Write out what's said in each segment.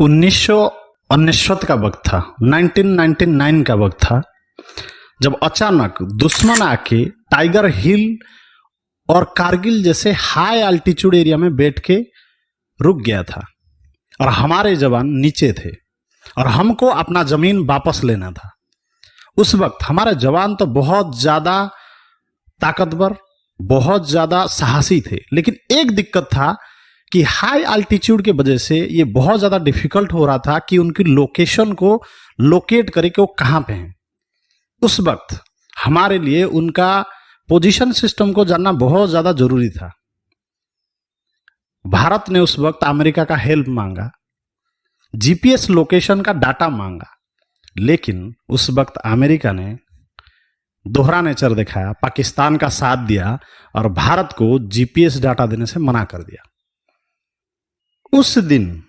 1919 का वक्त था, 1999 का वक्त था, जब अचानक दुश्मन आके टाइगर हिल और कारगिल जैसे हाई अल्टीट्यूड एरिया में बैठ के रुक गया था और हमारे जवान नीचे थे और हमको अपना जमीन वापस लेना था। उस वक्त हमारे जवान तो बहुत ज्यादा ताकतवर, बहुत ज्यादा साहसी थे, लेकिन एक दिक्कत था कि हाई अल्टीट्यूड के वजह से ये बहुत ज्यादा डिफिकल्ट हो रहा था कि उनकी लोकेशन को लोकेट करे कि वो कहां पे हैं। उस वक्त हमारे लिए उनका पोजीशन सिस्टम को जानना बहुत ज्यादा जरूरी था। भारत ने उस वक्त अमेरिका का हेल्प मांगा, जीपीएस लोकेशन का डाटा मांगा, लेकिन उस वक्त अमेरिका ने दोहरा नेचर दिखाया, पाकिस्तान का साथ दिया और भारत को जीपीएस डाटा देने से मना कर दिया। उस दिन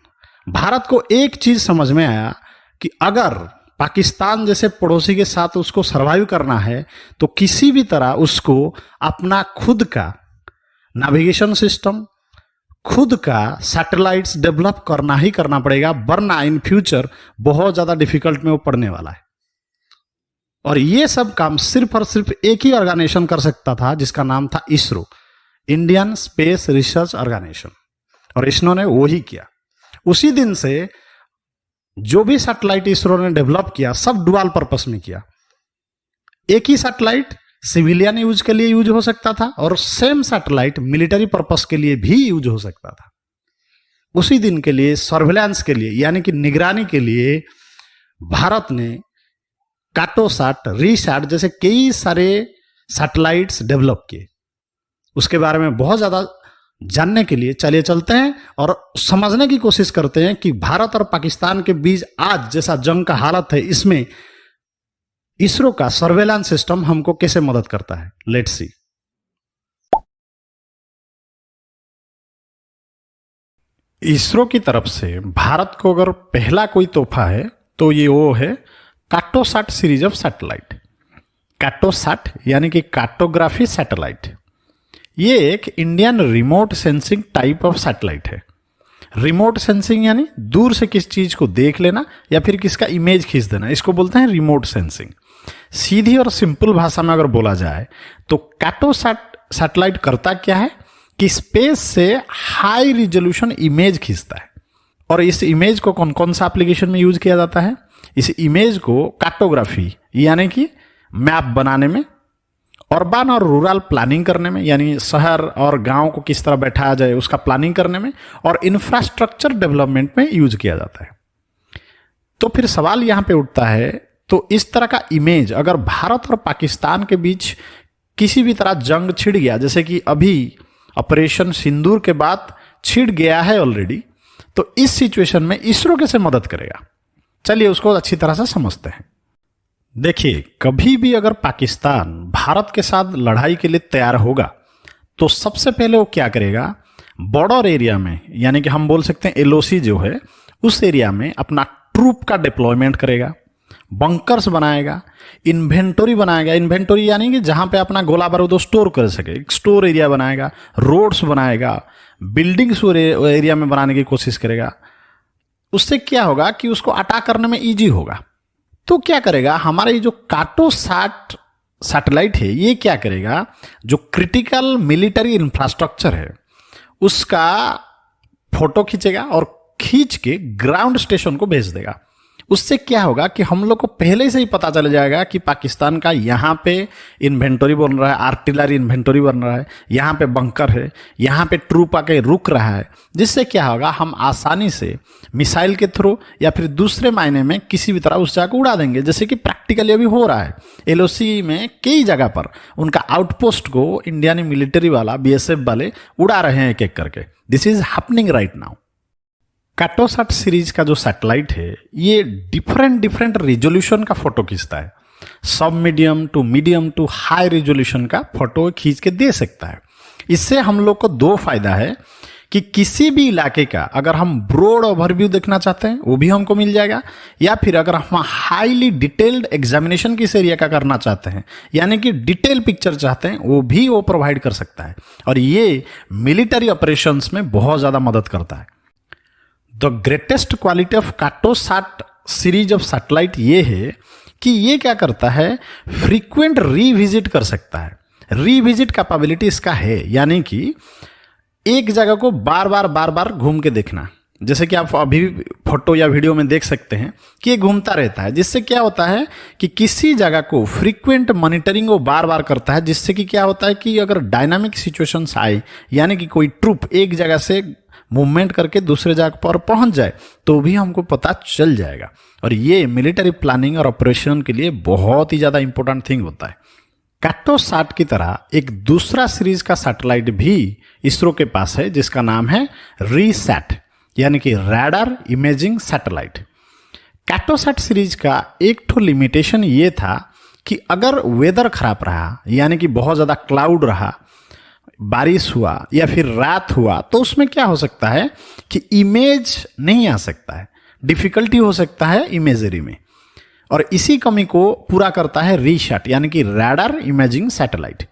भारत को एक चीज समझ में आया कि अगर पाकिस्तान जैसे पड़ोसी के साथ उसको सरवाइव करना है तो किसी भी तरह उसको अपना खुद का नेविगेशन सिस्टम, खुद का सैटेलाइट्स डेवलप करना ही करना पड़ेगा, वरना इन फ्यूचर बहुत ज्यादा डिफिकल्ट में वो पड़ने वाला है। और ये सब काम सिर्फ और सिर्फ एक ही ऑर्गेनाइजेशन कर सकता था जिसका नाम था ISRO, Indian space research organisation, और इसरो ने वो ही किया। उसी दिन से जो भी सैटेलाइट इसरो ने डेवलप किया सब डुअल पर्पस में किया। एक ही सैटेलाइट सिविलियन यूज के लिए यूज हो सकता था और सेम सैटेलाइट मिलिट्री पर्पस के लिए भी यूज हो सकता था। उसी दिन के लिए सर्वेलेंस के लिए यानी कि निगरानी के लिए भारत ने कार्टोसैट, रीसैट जैसे कई सारे सैटेलाइट्स डेवलप किए। उसके बारे में बहुत ज्यादा जानने के लिए चलिए चलते हैं और समझने की कोशिश करते हैं कि भारत और पाकिस्तान के बीच आज जैसा जंग का हालत है, इसमें इसरो का सर्वेलेंस सिस्टम हमको कैसे मदद करता है। Let's see. इसरो की तरफ से भारत को अगर पहला कोई तोहफा है तो ये वो है Cartosat series of satellite. Cartosat यानी कि कार्टोग्राफी सैटेलाइट, ये एक Indian remote sensing type of satellite है। रिमोट सेंसिंग यानी दूर से किस चीज को देख लेना या फिर किसका इमेज खींच देना, इसको बोलते हैं रिमोट सेंसिंग। सीधी और सिंपल भाषा में अगर बोला जाए तो कार्टोसैट सैटेलाइट करता क्या है कि स्पेस से हाई रिजोल्यूशन इमेज खींचता है। और इस इमेज को कौन कौन सा एप्लीकेशन में यूज किया जाता है? इस इमेज को कार्टोग्राफी यानी कि मैप बनाने में, अर्बन और रूरल प्लानिंग करने में, यानी शहर और गांव को किस तरह बैठाया जाए उसका प्लानिंग करने में, और इंफ्रास्ट्रक्चर डेवलपमेंट में यूज किया जाता है। तो फिर सवाल यहां पे उठता है, तो इस तरह का इमेज अगर भारत और पाकिस्तान के बीच किसी भी तरह जंग छिड़ गया, जैसे कि अभी ऑपरेशन सिंदूर के बाद छिड़ गया है ऑलरेडी, तो इस सिचुएशन में इसरो कैसे मदद करेगा? चलिए उसको अच्छी तरह से समझते हैं। देखिए, कभी भी अगर पाकिस्तान भारत के साथ लड़ाई के लिए तैयार होगा तो सबसे पहले वो क्या करेगा, बॉर्डर एरिया में यानी कि हम बोल सकते हैं एलओसी जो है उस एरिया में अपना ट्रूप का डिप्लॉयमेंट करेगा, बंकर्स बनाएगा, इन्वेंटरी बनाएगा। इन्वेंटरी यानी कि जहां पे अपना गोला बारूद स्टोर कर सके, एक स्टोर एरिया बनाएगा, रोड्स बनाएगा, बिल्डिंग्स एरिया में बनाने की कोशिश करेगा। उससे क्या होगा कि उसको अटैक करने में इजी होगा। तो क्या करेगा, हमारे जो कार्टोसैट सैटेलाइट है ये क्या करेगा, जो क्रिटिकल मिलिट्री इंफ्रास्ट्रक्चर है उसका फोटो खींचेगा और खींच के ग्राउंड स्टेशन को भेज देगा। उससे क्या होगा कि हम लोग को पहले से ही पता चल जाएगा कि पाकिस्तान का यहाँ पे इन्वेंटरी बन रहा है, आर्टिलरी इन्वेंटरी बन रहा है, यहाँ पे बंकर है, यहाँ पे ट्रूप आके रुक रहा है। जिससे क्या होगा, हम आसानी से मिसाइल के थ्रू या फिर दूसरे मायने में किसी भी तरह उस जगह को उड़ा देंगे, जैसे कि प्रैक्टिकली अभी हो रहा है। एलओसी में कई जगह पर उनका आउटपोस्ट को इंडियन मिलिट्री वाला, बीएसएफ वाले उड़ा रहे हैं एक एक करके। This is happening right now. Cartosat series का जो सैटेलाइट है ये डिफरेंट रिजोल्यूशन का फोटो खींचता है। सब मीडियम टू हाई रिजोल्यूशन का फोटो खींच के दे सकता है। इससे हम लोग को दो फायदा है कि किसी भी इलाके का अगर हम ब्रॉड ओवरव्यू देखना चाहते हैं वो भी हमको मिल जाएगा, या फिर अगर हम हाईली डिटेल्ड एग्जामिनेशन किस एरिया का करना चाहते हैं यानी कि डिटेल पिक्चर चाहते हैं वो भी वो प्रोवाइड कर सकता है। और ये मिलिट्री ऑपरेशंस में बहुत ज्यादा मदद करता है। The greatest quality of Cartosat series of satellite ये है कि ये क्या करता है, फ्रीक्वेंट रीविजिट कर सकता है। रीविजिट कैपेबिलिटी इसका है, यानी कि एक जगह को बार बार घूम के देखना। जैसे कि आप अभी फोटो या वीडियो में देख सकते हैं कि ये घूमता रहता है, जिससे क्या होता है कि किसी जगह को फ्रीक्वेंट मॉनिटरिंग वो बार बार करता है, जिससे कि क्या होता है कि अगर डायनामिक सिचुएशंस आए, यानी कि कोई ट्रूप एक जगह से मूवमेंट करके दूसरे जगह पर पहुंच जाए तो भी हमको पता चल जाएगा। और ये मिलिट्री प्लानिंग और ऑपरेशन के लिए बहुत ही ज़्यादा इंपॉर्टेंट थिंग होता है। कार्टोसैट की तरह एक दूसरा सीरीज का सैटेलाइट भी इसरो के पास है, जिसका नाम है रीसैट, यानी कि radar imaging satellite. Cartosat series का एक ठो लिमिटेशन ये था कि अगर वेदर खराब रहा, यानी कि बहुत ज़्यादा क्लाउड रहा, बारिश हुआ या फिर रात हुआ, तो उसमें क्या हो सकता है कि इमेज नहीं आ सकता है, डिफिकल्टी हो सकता है इमेजरी में। और इसी कमी को पूरा करता है रीसैट, यानी कि रडार इमेजिंग सैटेलाइट।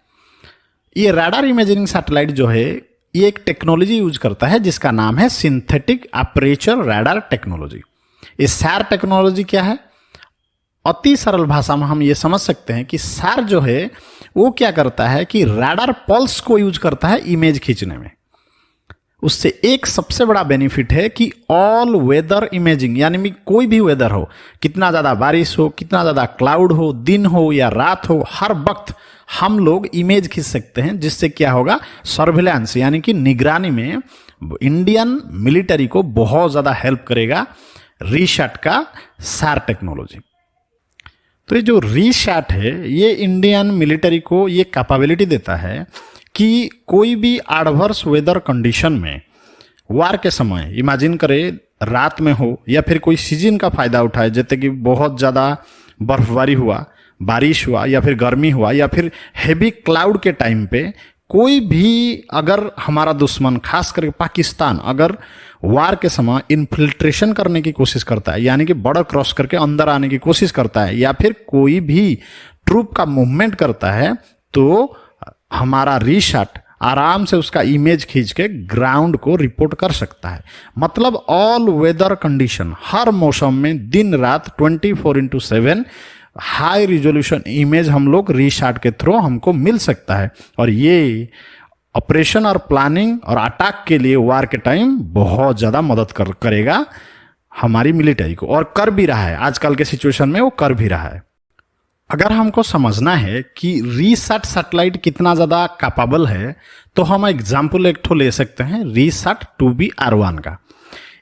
ये रडार इमेजिंग सैटेलाइट जो है, ये एक टेक्नोलॉजी यूज करता है जिसका नाम है सिंथेटिक अपर्चर रडार टेक्नोलॉजी। ये सैर टेक्नोलॉजी क्या है, अति सरल भाषा में हम ये समझ सकते हैं कि सैर जो है वो क्या करता है कि रडार पल्स को यूज करता है इमेज खींचने में। उससे एक सबसे बड़ा बेनिफिट है कि ऑल वेदर इमेजिंग, यानी कि कोई भी वेदर हो, कितना ज़्यादा बारिश हो, कितना ज़्यादा क्लाउड हो, दिन हो या रात हो, हर वक्त हम लोग इमेज खींच सकते हैं, जिससे क्या होगा, सर्विलांस यानी कि निगरानी में इंडियन मिलिट्री को बहुत ज़्यादा हेल्प करेगा रीसैट का सैर टेक्नोलॉजी। तो ये जो रीसैट है, ये इंडियन मिलिट्री को ये कैपेबिलिटी देता है कि कोई भी एडवर्स वेदर कंडीशन में वार के समय, इमेजिन करें रात में हो या फिर कोई सीजन का फायदा उठाए, जैसे कि बहुत ज़्यादा बर्फबारी हुआ, बारिश हुआ या फिर गर्मी हुआ या फिर हेवी क्लाउड के टाइम पे कोई भी अगर हमारा दुश्मन, खास करके पाकिस्तान, अगर वार के समय इन्फिल्ट्रेशन करने की कोशिश करता है, यानी कि बॉर्डर क्रॉस करके अंदर आने की कोशिश करता है, या फिर कोई भी ट्रूप का मूवमेंट करता है, तो हमारा रीसैट आराम से उसका इमेज खींच के ग्राउंड को रिपोर्ट कर सकता है। मतलब ऑल वेदर कंडीशन, हर मौसम में दिन रात 24/7 हाई रिजोल्यूशन इमेज हम लोग रीसैट के थ्रू हमको मिल सकता है। और ये ऑपरेशन और प्लानिंग और अटैक के लिए वार के टाइम बहुत ज़्यादा मदद करेगा हमारी मिलिट्री को, और कर भी रहा है। आजकल के सिचुएशन में वो कर भी रहा है। अगर हमको समझना है कि रीसैट सैटेलाइट कितना ज़्यादा कैपेबल है, तो हम एग्जाम्पल एक ठो ले सकते हैं रीसैट 2B/R1 का।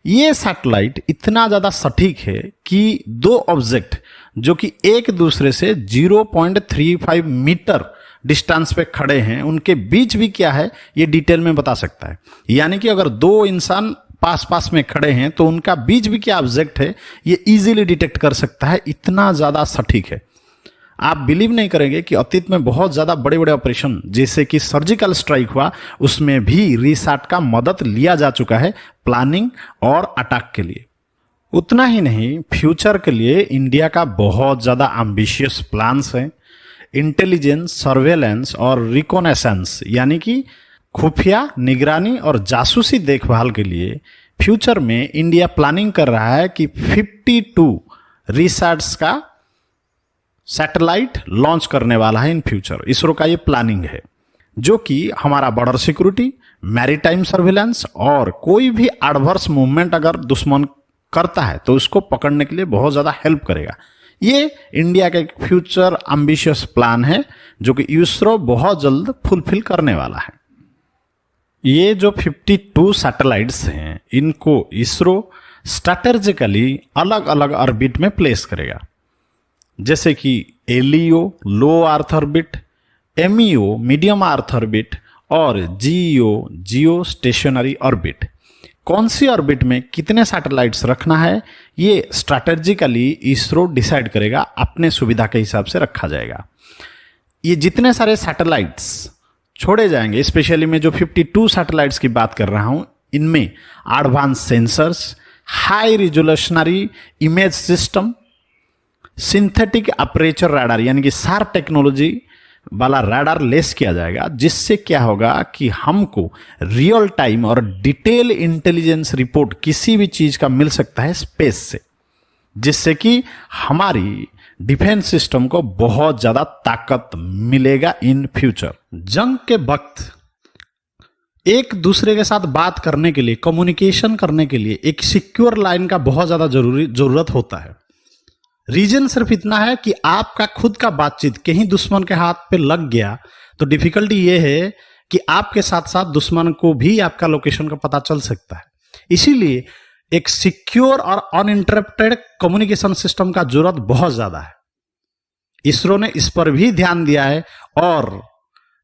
ये सैटेलाइट इतना ज़्यादा सटीक है कि दो ऑब्जेक्ट जो कि एक दूसरे से 0.35 मीटर डिस्टेंस पे खड़े हैं, उनके बीच भी क्या है ये डिटेल में बता सकता है। यानी कि अगर दो इंसान पास पास में खड़े हैं तो उनका बीच भी क्या ऑब्जेक्ट है ये इजीली डिटेक्ट कर सकता है, इतना ज़्यादा सटीक है। आप बिलीव नहीं करेंगे कि अतीत में बहुत ज़्यादा बड़े बड़े ऑपरेशन जैसे कि सर्जिकल स्ट्राइक हुआ, उसमें भी रीसैट का मदद लिया जा चुका है प्लानिंग और अटैक के लिए। उतना ही नहीं, फ्यूचर के लिए इंडिया का बहुत ज़्यादा एम्बिशियस प्लान्स हैं। इंटेलिजेंस, सर्वेलेंस और रिकॉनेसेंस यानी कि खुफिया निगरानी और जासूसी देखभाल के लिए फ्यूचर में इंडिया प्लानिंग कर रहा है कि 52 रीसैट्स का सैटेलाइट लॉन्च करने वाला है इन फ्यूचर। इसरो का ये प्लानिंग है, जो कि हमारा बॉर्डर सिक्योरिटी, मैरीटाइम सर्विलांस और कोई भी एडवर्स मूवमेंट अगर दुश्मन करता है तो उसको पकड़ने के लिए बहुत ज़्यादा हेल्प करेगा। ये इंडिया का एक फ्यूचर एम्बिशियस प्लान है जो कि इसरो बहुत जल्द फुलफिल करने वाला है। ये जो 52 सैटेलाइट्स हैं, इनको इसरो स्ट्रैटेजिकली अलग अलग ऑर्बिट में प्लेस करेगा, जैसे कि LEO low earth orbit, MEO medium earth orbit और जीईओ जियो स्टेशनरी ऑर्बिट। कौन सी ऑर्बिट में कितने सैटेलाइट्स रखना है ये स्ट्रैटेजिकली इसरो डिसाइड करेगा, अपने सुविधा के हिसाब से रखा जाएगा। ये जितने सारे सैटेलाइट्स छोड़े जाएंगे, स्पेशली मैं जो 52 सैटेलाइट्स की बात कर रहा हूं, इनमें advance sensors, high resolutionary image system, synthetic aperture radar यानी कि सार टेक्नोलॉजी, वाला रडार लेस किया जाएगा, जिससे क्या होगा कि हमको रियल टाइम और डिटेल इंटेलिजेंस रिपोर्ट किसी भी चीज का मिल सकता है स्पेस से, जिससे कि हमारी डिफेंस सिस्टम को बहुत ज्यादा ताकत मिलेगा इन फ्यूचर। जंग के वक्त एक दूसरे के साथ बात करने के लिए, कम्युनिकेशन करने के लिए एक सिक्योर लाइन का बहुत ज्यादा जरूरत होता है। रीजन सिर्फ इतना है कि आपका खुद का बातचीत कहीं दुश्मन के हाथ पे लग गया तो डिफिकल्टी ये है कि आपके साथ साथ दुश्मन को भी आपका लोकेशन का पता चल सकता है। इसीलिए एक सिक्योर और अनइंटरप्टेड कम्युनिकेशन सिस्टम का जरूरत बहुत ज्यादा है। इसरो ने इस पर भी ध्यान दिया है और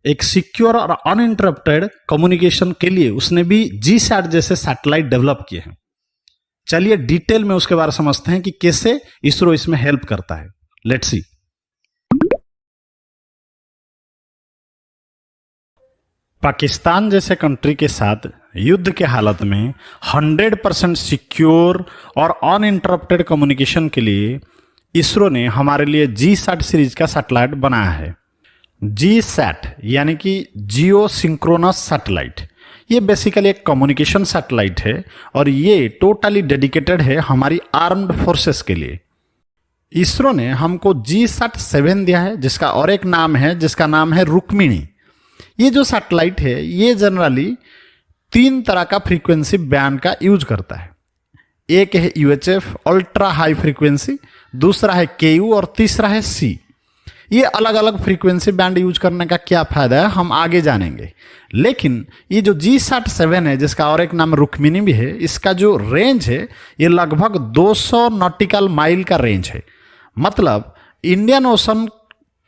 एक सिक्योर और अनइंटरप्टेड कम्युनिकेशन के लिए उसने भी जीसैट जैसे सैटेलाइट डेवलप किए हैं। चलिए डिटेल में उसके बारे में समझते हैं कि कैसे इसरो इसमें हेल्प करता है। Let's see. पाकिस्तान जैसे कंट्री के साथ युद्ध के हालत में 100% सिक्योर और अनइंटरप्टेड कम्युनिकेशन के लिए इसरो ने हमारे लिए जीसैट सीरीज का सैटेलाइट बनाया है। जीसैट यानी कि जियो सिंक्रोनस सैटेलाइट, ये बेसिकली एक कम्युनिकेशन सैटेलाइट है और ये टोटली डेडिकेटेड है हमारी आर्म्ड फोर्सेस के लिए। इसरो ने हमको GSAT-7 दिया है, जिसका और एक नाम है जिसका नाम है रुक्मिणी। ये जो सैटेलाइट है ये जनरली 3 तरह का फ्रीक्वेंसी बैंड का यूज करता है। एक है UHF अल्ट्रा हाई फ्रीक्वेंसी, दूसरा है KU और तीसरा है C। ये अलग अलग फ्रीक्वेंसी बैंड यूज करने का क्या फायदा है हम आगे जानेंगे, लेकिन ये जो GSAT-7 है जिसका और एक नाम रुक्मिणी भी है, इसका जो रेंज है ये लगभग 200 नॉटिकल माइल का रेंज है। मतलब इंडियन ओशन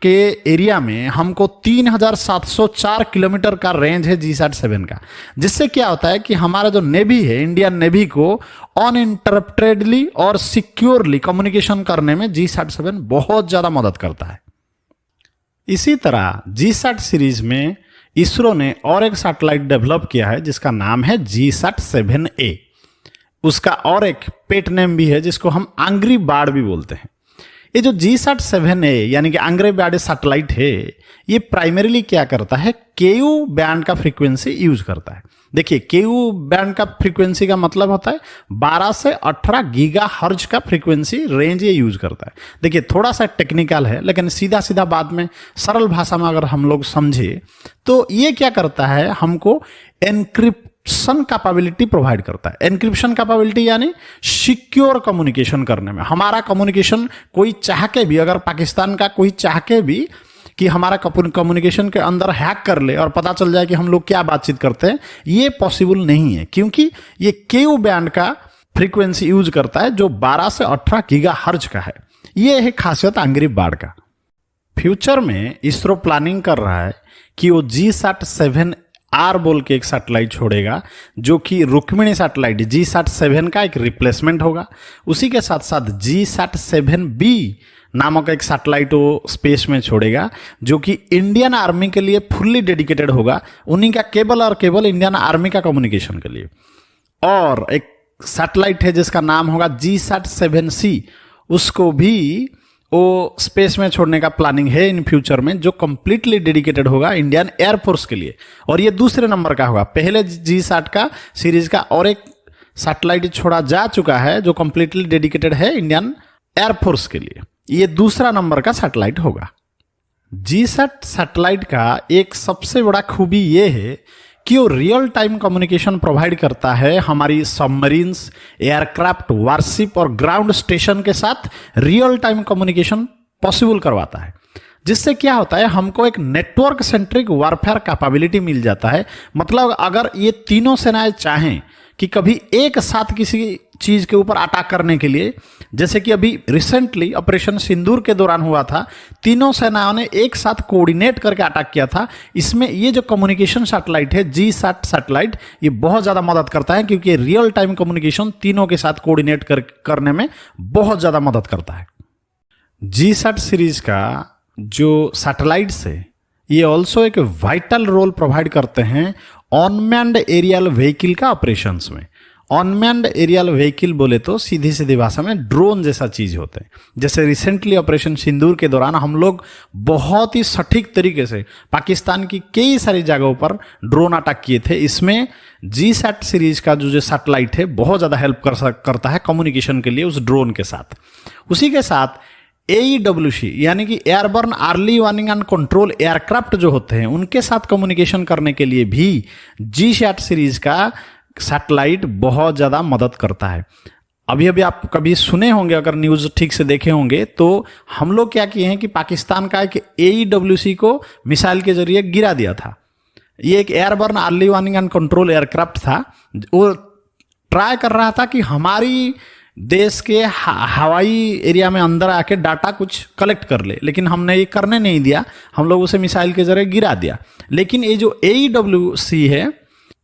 के एरिया में हमको 3704 किलोमीटर का रेंज है GSAT-7 का, जिससे क्या होता है कि हमारा जो नेवी है, इंडियन नेवी को अनइंटरप्टेडली और सिक्योरली कम्युनिकेशन करने में GSAT-7 बहुत ज्यादा मदद करता है। इसी तरह GSAT सीरीज में इसरो ने और एक सैटेलाइट डेवलप किया है जिसका नाम है GSAT-7A। उसका और एक पेट नेम भी है जिसको हम एंग्री बर्ड भी बोलते हैं। ये जो GSAT-7A यानी कि एंग्री बर्ड सैटेलाइट है, ये प्राइमरीली क्या करता है, KU बैंड का फ्रीक्वेंसी यूज करता है। देखिए KU बैंड का फ्रीक्वेंसी का मतलब होता है 12 से 18 गीगाहर्ट्ज का फ्रीक्वेंसी रेंज ये यूज करता है। देखिए थोड़ा सा टेक्निकल है, लेकिन सीधा सीधा बात में सरल भाषा में अगर हम लोग समझे तो ये क्या करता है, हमको एनक्रिप्शन कैपेबिलिटी प्रोवाइड करता है। एनक्रिप्शन कैपेबिलिटी यानी सिक्योर कम्युनिकेशन करने में। हमारा कम्युनिकेशन कोई चाह के भी, अगर पाकिस्तान का कोई चाह के भी कि हमारा कम्युनिकेशन के अंदर हैक कर ले और पता चल जाए कि हम लोग क्या बातचीत करते हैं, ये पॉसिबल नहीं है, क्योंकि ये KU बैंड का फ्रीक्वेंसी यूज करता है जो 12 से 18 गीगाहर्ट्ज का है। ये है खासियत एंग्री बर्ड का। फ्यूचर में इसरो प्लानिंग कर रहा है कि वो GSAT-7R बोल के एक सैटेलाइट छोड़ेगा, जो कि रुक्मिणी सैटेलाइट GSAT-7 का एक रिप्लेसमेंट होगा। उसी के साथ साथ GSAT-7B नामक एक सैटेलाइट वो स्पेस में छोड़ेगा, जो कि इंडियन आर्मी के लिए फुल्ली डेडिकेटेड होगा। उन्हीं का केवल और केवल इंडियन आर्मी का कम्युनिकेशन के लिए। और एक सैटेलाइट है जिसका नाम होगा GSAT-7C, उसको भी वो स्पेस में छोड़ने का प्लानिंग है इन फ्यूचर में, जो कंप्लीटली डेडिकेटेड होगा इंडियन एयरफोर्स के लिए। और ये दूसरे नंबर का होगा। पहले GSAT का सीरीज का और एक सैटेलाइट छोड़ा जा चुका है जो कंप्लीटली डेडिकेटेड है इंडियन एयरफोर्स के लिए। ये दूसरा नंबर का सैटेलाइट होगा। GSAT सैटेलाइट का एक सबसे बड़ा खूबी ये है कि वो रियल टाइम कम्युनिकेशन प्रोवाइड करता है हमारी सबमरीन्स, एयरक्राफ्ट, वारशिप और ग्राउंड स्टेशन के साथ रियल टाइम कम्युनिकेशन पॉसिबल करवाता है। जिससे क्या होता है, हमको एक नेटवर्क सेंट्रिक वारफेयर कैपेबिलिटी मिल जाता है। मतलब अगर ये तीनों सेनाएं चाहें कि कभी एक साथ किसी चीज के ऊपर अटैक करने के लिए, जैसे कि अभी रिसेंटली ऑपरेशन सिंदूर के दौरान हुआ था, तीनों सेनाओं ने एक साथ कोऑर्डिनेट करके अटैक किया था। इसमें ये जो कम्युनिकेशन सैटेलाइट है GSAT सैटेलाइट, ये बहुत ज्यादा मदद करता है, क्योंकि रियल टाइम कम्युनिकेशन तीनों के साथ कोऑर्डिनेट करने में बहुत ज्यादा मदद करता है। GSAT सीरीज का जो सैटेलाइट्स है ये ऑल्सो एक वाइटल रोल प्रोवाइड करते हैं अनमैन्ड एरियल व्हीकल का ऑपरेशंस में। अनमैन्ड एरियल व्हीकल बोले तो सीधी सीधी भाषा में ड्रोन जैसा चीज होते हैं। जैसे रिसेंटली ऑपरेशन सिंदूर के दौरान हम लोग बहुत ही सटीक तरीके से पाकिस्तान की कई सारी जगहों पर ड्रोन अटैक किए थे। इसमें GSAT सीरीज का जो सैटेलाइट है बहुत ज़्यादा हेल्प करता है कम्युनिकेशन के लिए उस ड्रोन के साथ। उसी के साथ AEWC यानी कि airborne early warning and control aircraft जो होते हैं उनके साथ कम्युनिकेशन करने के लिए भी GSAT सीरीज का सैटेलाइट बहुत ज़्यादा मदद करता है। अभी अभी आप कभी सुने होंगे, अगर न्यूज़ ठीक से देखे होंगे तो हम लोग क्या किए हैं कि पाकिस्तान का एक AEWC को मिसाइल के जरिए गिरा दिया था। ये एक airborne early warning and control aircraft था। वो ट्राई कर रहा था कि हमारी देश के हवाई एरिया में अंदर आके डाटा कुछ कलेक्ट कर ले, लेकिन हमने ये करने नहीं दिया। हम लोग उसे मिसाइल के जरिए गिरा दिया। लेकिन ये जो AEWC है,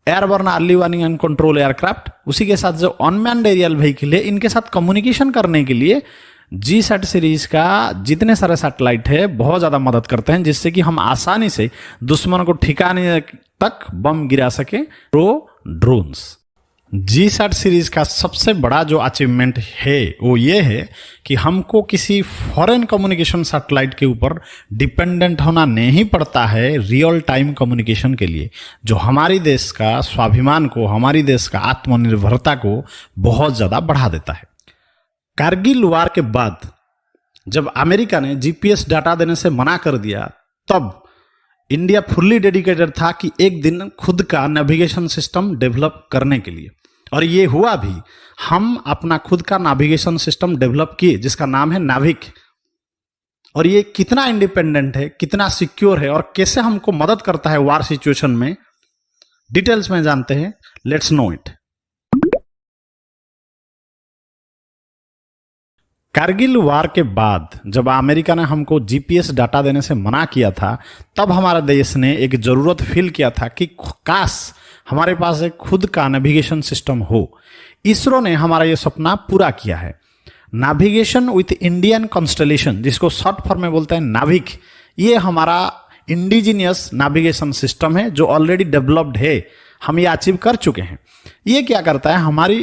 airborne early warning and control aircraft, उसी के साथ जो अनमैन्ड एरियल व्हीकल है, इनके साथ कम्युनिकेशन करने के लिए GSAT सीरीज का जितने सारे सैटेलाइट है बहुत ज़्यादा मदद करते हैं, जिससे कि हम आसानी से दुश्मन को ठिकाने तक बम गिरा सके ड्रोन्स। GSAT सीरीज का सबसे बड़ा जो अचीवमेंट है वो ये है कि हमको किसी फॉरेन कम्युनिकेशन सैटेलाइट के ऊपर डिपेंडेंट होना नहीं पड़ता है रियल टाइम कम्युनिकेशन के लिए, जो हमारी देश का स्वाभिमान को, हमारी देश का आत्मनिर्भरता को बहुत ज़्यादा बढ़ा देता है। कारगिल वार के बाद जब अमेरिका ने GPS डाटा देने से मना कर दिया, तब इंडिया फुल्ली डेडिकेटेड था कि एक दिन खुद का नेविगेशन सिस्टम डेवलप करने के लिए, और ये हुआ भी। हम अपना खुद का नेविगेशन सिस्टम डेवलप किए जिसका नाम है नाविक। और ये कितना इंडिपेंडेंट है, कितना सिक्योर है और कैसे हमको मदद करता है वार सिचुएशन में, डिटेल्स में जानते हैं। Let's know it. Kargil war के बाद जब अमेरिका ने हमको GPS डाटा देने से मना किया था, तब हमारे देश ने एक ज़रूरत फील किया था कि काश हमारे पास एक खुद का नेविगेशन सिस्टम हो। इसरो ने हमारा ये सपना पूरा किया है। नेविगेशन विथ इंडियन कॉन्स्टलेशन, जिसको शॉर्ट फॉर्म में बोलते हैं नाविक, ये हमारा इंडिजीनियस नेविगेशन सिस्टम है जो ऑलरेडी डेवलप्ड है। हम ये अचीव कर चुके हैं। ये क्या करता है,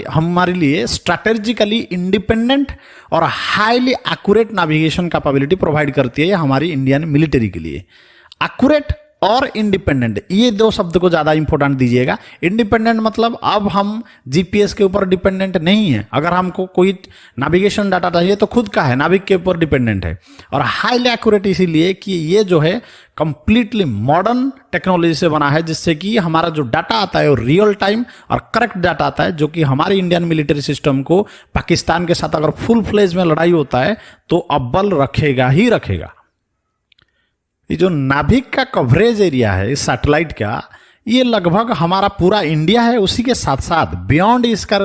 हमारे लिए स्ट्रैटेजिकली इंडिपेंडेंट और highly accurate navigation capability provide करती है हमारी इंडियन मिलिट्री के लिए। एक्यूरेट और इंडिपेंडेंट, ये दो शब्द को ज़्यादा इंपॉर्टेंट दीजिएगा। इंडिपेंडेंट मतलब अब हम GPS के ऊपर डिपेंडेंट नहीं है। अगर हमको कोई नेविगेशन डाटा चाहिए तो खुद का है, नाविक के ऊपर डिपेंडेंट है। और हाईली एक्यूरेट इसीलिए कि ये जो है कंप्लीटली मॉडर्न टेक्नोलॉजी से बना है, जिससे कि हमारा जो डाटा आता है वो रियल टाइम और करेक्ट डाटा आता है, जो कि हमारे इंडियन मिलिट्री सिस्टम को पाकिस्तान के साथ अगर फुल फ्लेज में लड़ाई होता है तो अव्वल रखेगा ही रखेगा। ये जो नाभिक का कवरेज एरिया है इस सैटेलाइट का, ये लगभग हमारा पूरा इंडिया है। उसी के साथ साथ बियॉन्ड इसका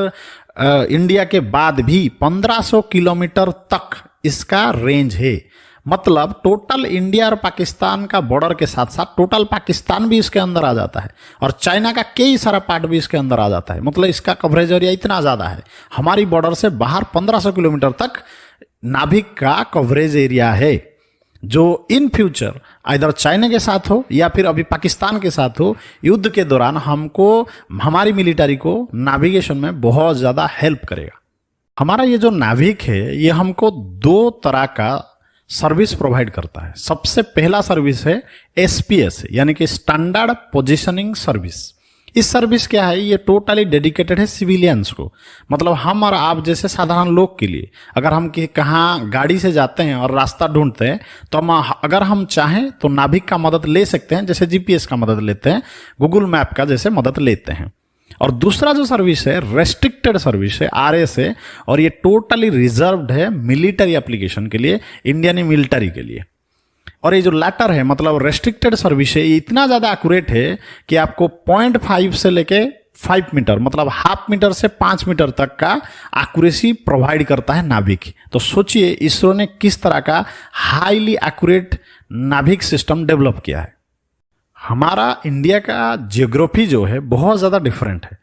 इंडिया के बाद भी 1500 किलोमीटर तक इसका रेंज है। मतलब टोटल इंडिया और पाकिस्तान का बॉर्डर के साथ साथ टोटल पाकिस्तान भी इसके अंदर आ जाता है, और चाइना का कई सारा पार्ट भी इसके अंदर आ जाता है। मतलब इसका कवरेज एरिया इतना ज़्यादा है, हमारी बॉर्डर से बाहर 1500 किलोमीटर तक नाभिक का कवरेज एरिया है, जो इन फ्यूचर आइदर चाइना के साथ हो या फिर अभी पाकिस्तान के साथ हो, युद्ध के दौरान हमको, हमारी मिलिट्री को नेविगेशन में बहुत ज़्यादा हेल्प करेगा। हमारा ये जो नाविक है ये हमको दो तरह का सर्विस प्रोवाइड करता है। सबसे पहला सर्विस है SPS यानी कि स्टैंडर्ड पोजीशनिंग सर्विस। इस सर्विस क्या है, ये टोटली डेडिकेटेड है सिविलियंस को। मतलब हम और आप जैसे साधारण लोग के लिए, अगर हम कहाँ गाड़ी से जाते हैं और रास्ता ढूंढते हैं तो अगर हम चाहें तो नाविक का मदद ले सकते हैं, जैसे GPS का मदद लेते हैं, गूगल मैप का जैसे मदद लेते हैं। और दूसरा जो सर्विस है रेस्ट्रिक्टेड सर्विस है, RS है, और ये टोटली रिजर्व्ड है मिलिट्री एप्लीकेशन के लिए, इंडियन मिलिट्री के लिए। और ये जो लैटर है मतलब रेस्ट्रिक्टेड सर्विस है, ये इतना ज़्यादा एक्यूरेट है कि आपको 0.5 से लेके 5 मीटर मतलब हाफ मीटर से 5 मीटर तक का एक्यूरेसी प्रोवाइड करता है नाभिक। तो सोचिए इसरो ने किस तरह का हाईली एक्यूरेट नाभिक सिस्टम डेवलप किया है। हमारा इंडिया का जियोग्राफी जो है बहुत ज़्यादा डिफरेंट है।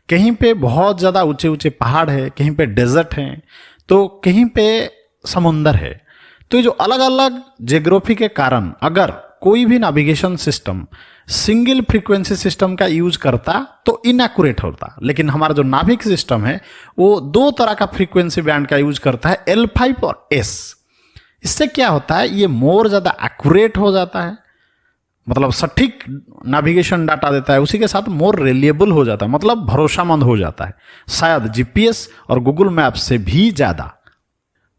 कहीं पे बहुत ज़्यादा ऊंचे ऊंचे पहाड़ है, कहीं पे डेजर्ट हैं, तो कहीं पे समुंदर है। तो ये जो अलग अलग जियोग्राफी के कारण अगर कोई भी navigation system single frequency system का यूज करता तो इनएक्यूरेट होता, लेकिन हमारा जो नाभिक सिस्टम है वो दो तरह का फ्रीक्वेंसी बैंड का यूज करता है, L5 और S। इससे क्या होता है, ये मोर ज्यादा एक्यूरेट हो जाता है, मतलब सटीक नेविगेशन डाटा देता है, उसी के साथ मोर रिलायबल हो जाता है, मतलब भरोसामंद हो जाता है, शायद जीपीएस और गूगल मैप से भी ज्यादा।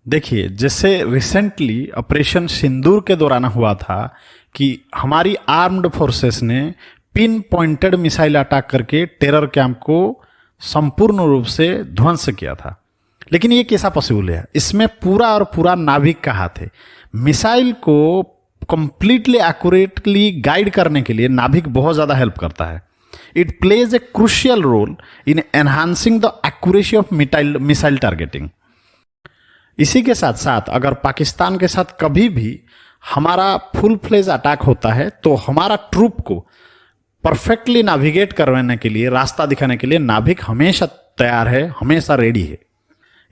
देखिए, जैसे रिसेंटली ऑपरेशन सिंदूर के दौरान हुआ था कि हमारी आर्म्ड फोर्सेस ने पिन पॉइंटेड मिसाइल अटैक करके टेरर कैंप को संपूर्ण रूप से ध्वंस किया था। लेकिन ये कैसा पॉसिबल है? इसमें पूरा और पूरा नाभिक का हाथ है। मिसाइल को कंप्लीटली एक्यूरेटली गाइड करने के लिए नाभिक बहुत ज्यादा हेल्प करता है। It plays a crucial role in enhancing the accuracy of missile targeting. इसी के साथ साथ अगर पाकिस्तान के साथ कभी भी हमारा फुल फ्लेज अटैक होता है तो हमारा ट्रूप को परफेक्टली नेविगेट करवाने के लिए, रास्ता दिखाने के लिए नाभिक हमेशा तैयार है, हमेशा रेडी है।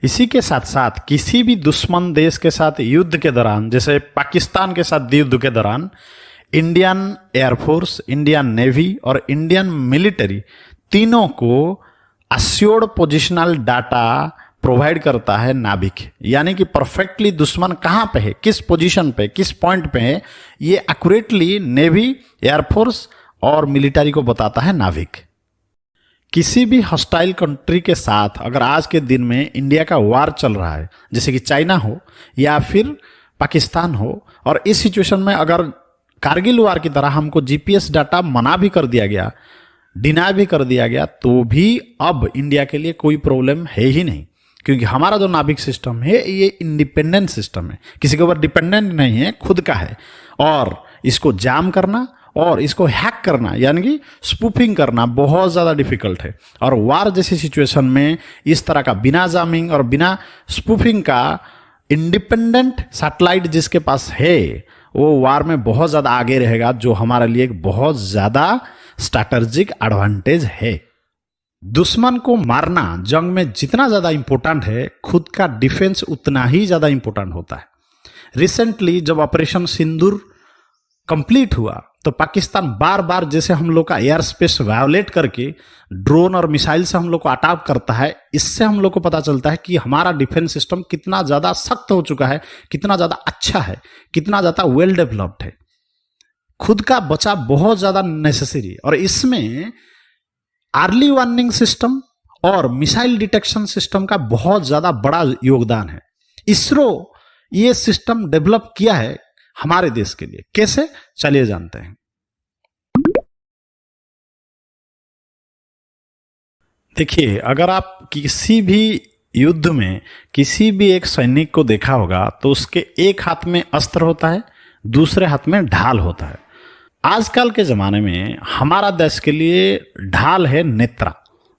इसी के साथ साथ किसी भी दुश्मन देश के साथ युद्ध के दौरान, जैसे पाकिस्तान के साथ युद्ध के दौरान, इंडियन एयरफोर्स, इंडियन नेवी और इंडियन मिलिट्री तीनों को अश्योर्ड पोजिशनल डाटा प्रोवाइड करता है नाभिक। यानी कि परफेक्टली दुश्मन कहां पे है, किस पोजीशन पे, किस पॉइंट पे है, ये एक्यूरेटली नेवी, एयरफोर्स और मिलिट्री को बताता है नाभिक। किसी भी हॉस्टाइल कंट्री के साथ अगर आज के दिन में इंडिया का वार चल रहा है, जैसे कि चाइना हो या फिर पाकिस्तान हो, और इस सिचुएशन में अगर कारगिल वार की तरह हमको जीपीएस डाटा मना भी कर दिया गया, डिनाई भी कर दिया गया, तो भी अब इंडिया के लिए कोई प्रॉब्लम है ही नहीं, क्योंकि हमारा जो नाभिक सिस्टम है ये इंडिपेंडेंट सिस्टम है, किसी के ऊपर डिपेंडेंट नहीं है, खुद का है। और इसको जाम करना और इसको हैक करना यानी कि स्पूफिंग करना बहुत ज़्यादा डिफिकल्ट है। और वार जैसी सिचुएशन में इस तरह का बिना जामिंग और बिना स्पूफिंग का इंडिपेंडेंट सैटेलाइट जिसके पास है वो वार में बहुत ज़्यादा आगे रहेगा, जो हमारे लिए एक बहुत ज़्यादा स्ट्रैटेजिक एडवांटेज है। दुश्मन को मारना जंग में जितना ज्यादा इंपॉर्टेंट है, खुद का डिफेंस उतना ही ज्यादा इंपॉर्टेंट होता है। रिसेंटली जब ऑपरेशन सिंदूर कंप्लीट हुआ तो पाकिस्तान बार बार जैसे हम लोग का एयर स्पेस वायोलेट करके ड्रोन और मिसाइल से हम लोग को अटैक करता है, इससे हम लोग को पता चलता है कि हमारा डिफेंस सिस्टम कितना ज्यादा सख्त हो चुका है, कितना ज्यादा अच्छा है, कितना ज्यादा वेल डेवलप्ड है। खुद का बचाव बहुत ज्यादा नेसेसरी, और इसमें अर्ली वार्निंग सिस्टम और मिसाइल डिटेक्शन सिस्टम का बहुत ज्यादा बड़ा योगदान है। इसरो ये सिस्टम डेवलप किया है हमारे देश के लिए। कैसे, चलिए जानते हैं। देखिए, अगर आप किसी भी युद्ध में किसी भी एक सैनिक को देखा होगा तो उसके एक हाथ में अस्त्र होता है, दूसरे हाथ में ढाल होता है। आजकल के ज़माने में हमारा देश के लिए ढाल है नेत्रा।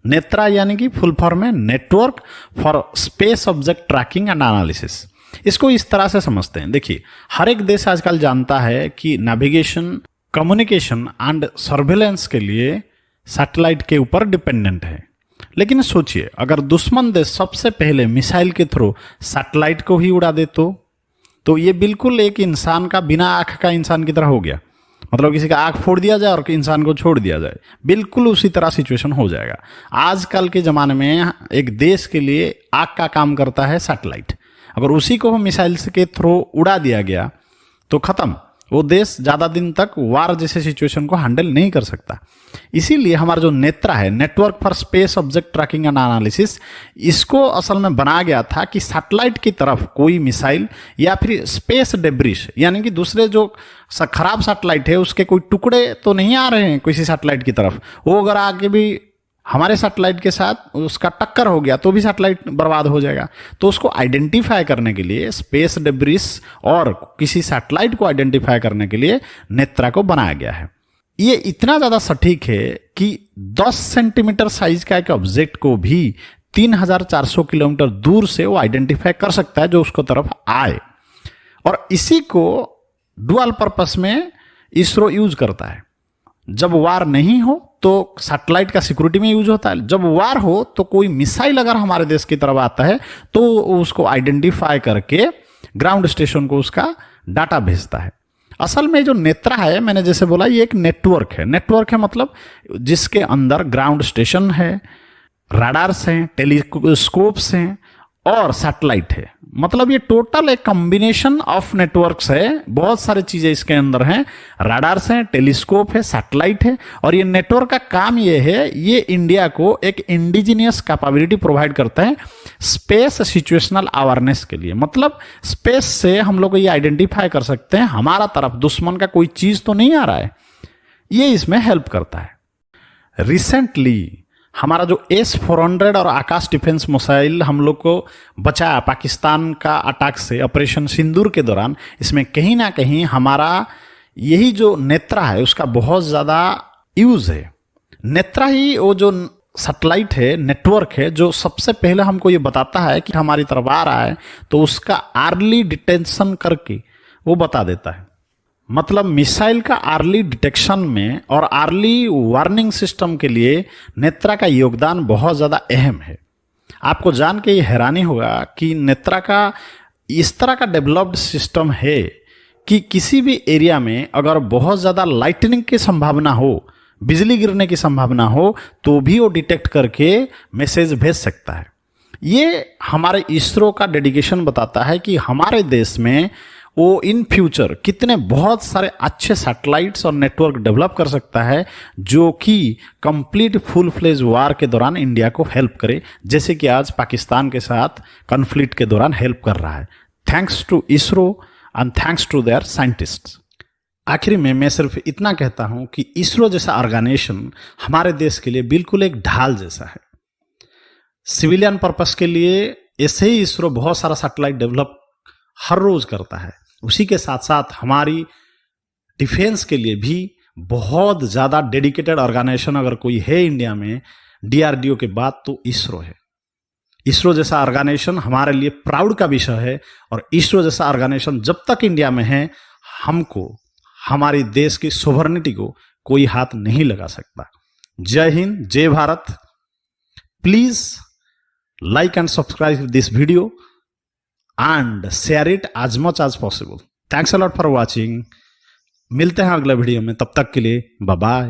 नेत्रा यानी कि फुल फॉर्म है network for space object tracking and analysis. इसको इस तरह से समझते हैं। देखिए, हर एक देश आजकल जानता है कि नेविगेशन, कम्युनिकेशन एंड सर्वेलेंस के लिए सैटेलाइट के ऊपर डिपेंडेंट है। लेकिन सोचिए, अगर दुश्मन देश सबसे पहले मिसाइल के थ्रू सैटेलाइट को ही उड़ा दे तो ये बिल्कुल एक इंसान का, बिना आंख का इंसान की तरह हो गया। मतलब किसी का आंख फोड़ दिया जाए और इंसान को छोड़ दिया जाए, बिल्कुल उसी तरह सिचुएशन हो जाएगा। आजकल के ज़माने में एक देश के लिए आंख का काम करता है सैटेलाइट। अगर उसी को मिसाइल के थ्रू उड़ा दिया गया तो खत्म, वो देश ज़्यादा दिन तक वार जैसे सिचुएशन को हैंडल नहीं कर सकता। इसीलिए हमारा जो नेत्रा है, network for space object tracking and analysis, इसको असल में बनाया गया था कि सैटेलाइट की तरफ कोई मिसाइल या फिर स्पेस डेब्रिस, यानी कि दूसरे जो खराब सैटेलाइट है उसके कोई टुकड़े तो नहीं आ रहे हैं किसी सैटेलाइट की तरफ, वो अगर आगे भी हमारे सैटेलाइट के साथ उसका टक्कर हो गया तो भी सैटेलाइट बर्बाद हो जाएगा। तो उसको आइडेंटिफाई करने के लिए, स्पेस डेब्रिस और किसी सैटेलाइट को आइडेंटिफाई करने के लिए नेत्रा को बनाया गया है। ये इतना ज़्यादा सटीक है कि 10 सेंटीमीटर साइज का एक ऑब्जेक्ट को भी 3400 किलोमीटर दूर से वो आइडेंटिफाई कर सकता है जो उसको तरफ आए। और इसी को डुअल पर्पस में इसरो यूज करता है। जब वार नहीं हो तो सैटेलाइट का सिक्योरिटी में यूज होता है, जब वार हो तो कोई मिसाइल अगर हमारे देश की तरफ आता है तो उसको आइडेंटिफाई करके ग्राउंड स्टेशन को उसका डाटा भेजता है। असल में जो नेत्रा है, मैंने जैसे बोला, ये एक नेटवर्क है। नेटवर्क है मतलब जिसके अंदर ग्राउंड स्टेशन है, राडार्स हैं, टेलीस्कोप्स हैं और सैटेलाइट है। मतलब ये टोटल एक कॉम्बिनेशन ऑफ नेटवर्क्स है, बहुत सारी चीजें इसके अंदर हैं। राडार्स हैं, टेलीस्कोप है, सैटेलाइट है। और ये नेटवर्क का काम ये है, ये इंडिया को एक इंडिजिनियस कैपेबिलिटी प्रोवाइड करता है स्पेस सिचुएशनल अवेयरनेस के लिए। मतलब स्पेस से हम लोग ये आइडेंटिफाई कर सकते हैं हमारा तरफ दुश्मन का कोई चीज तो नहीं आ रहा है, ये इसमें हेल्प करता है। रिसेंटली हमारा जो S-400 और आकाश डिफेंस मिसाइल हम लोग को बचाया पाकिस्तान का अटैक से, ऑपरेशन सिंदूर के दौरान, इसमें कहीं ना कहीं हमारा यही जो नेत्रा है उसका बहुत ज़्यादा यूज़ है। नेत्रा ही वो जो सैटेलाइट है, नेटवर्क है, जो सबसे पहले हमको ये बताता है कि हमारी तरफ आ रहा है, तो उसका अर्ली डिटेंशन करके वो बता देता है। मतलब मिसाइल का अर्ली डिटेक्शन में और अर्ली वार्निंग सिस्टम के लिए नेत्रा का योगदान बहुत ज़्यादा अहम है। आपको जान के ये हैरानी होगा कि नेत्रा का इस तरह का डेवलप्ड सिस्टम है कि किसी भी एरिया में अगर बहुत ज़्यादा लाइटनिंग की संभावना हो, बिजली गिरने की संभावना हो, तो भी वो डिटेक्ट करके मैसेज भेज सकता है। ये हमारे इसरो का डेडिकेशन बताता है कि हमारे देश में वो इन फ्यूचर कितने बहुत सारे अच्छे सैटेलाइट्स और नेटवर्क डेवलप कर सकता है, जो कि कंप्लीट फुल फ्लेज वार के दौरान इंडिया को हेल्प करे, जैसे कि आज पाकिस्तान के साथ कॉन्फ्लिक्ट के दौरान हेल्प कर रहा है। Thanks to ISRO and thanks to their scientists. आखिर में मैं सिर्फ इतना कहता हूं कि इसरो जैसा ऑर्गेनाइजेशन हमारे देश के लिए बिल्कुल एक ढाल जैसा है। सिविलियन पर्पस के लिए ऐसे ही इसरो बहुत सारा सैटेलाइट डेवलप हर रोज करता है। उसी के साथ साथ हमारी डिफेंस के लिए भी बहुत ज़्यादा डेडिकेटेड ऑर्गेनाइजेशन अगर कोई है इंडिया में DRDO के बाद, तो इसरो है। इसरो जैसा ऑर्गेनाइजेशन हमारे लिए प्राउड का विषय है, और इसरो जैसा ऑर्गेनाइजेशन जब तक इंडिया में है, हमको हमारे देश की सोवरेनिटी को कोई हाथ नहीं लगा सकता। जय हिंद, जय Bharat. Please like and subscribe this video and share it as much as possible. Thanks a lot for watching. मिलते हैं अगले वीडियो में, तब तक के लिए बाय बाय।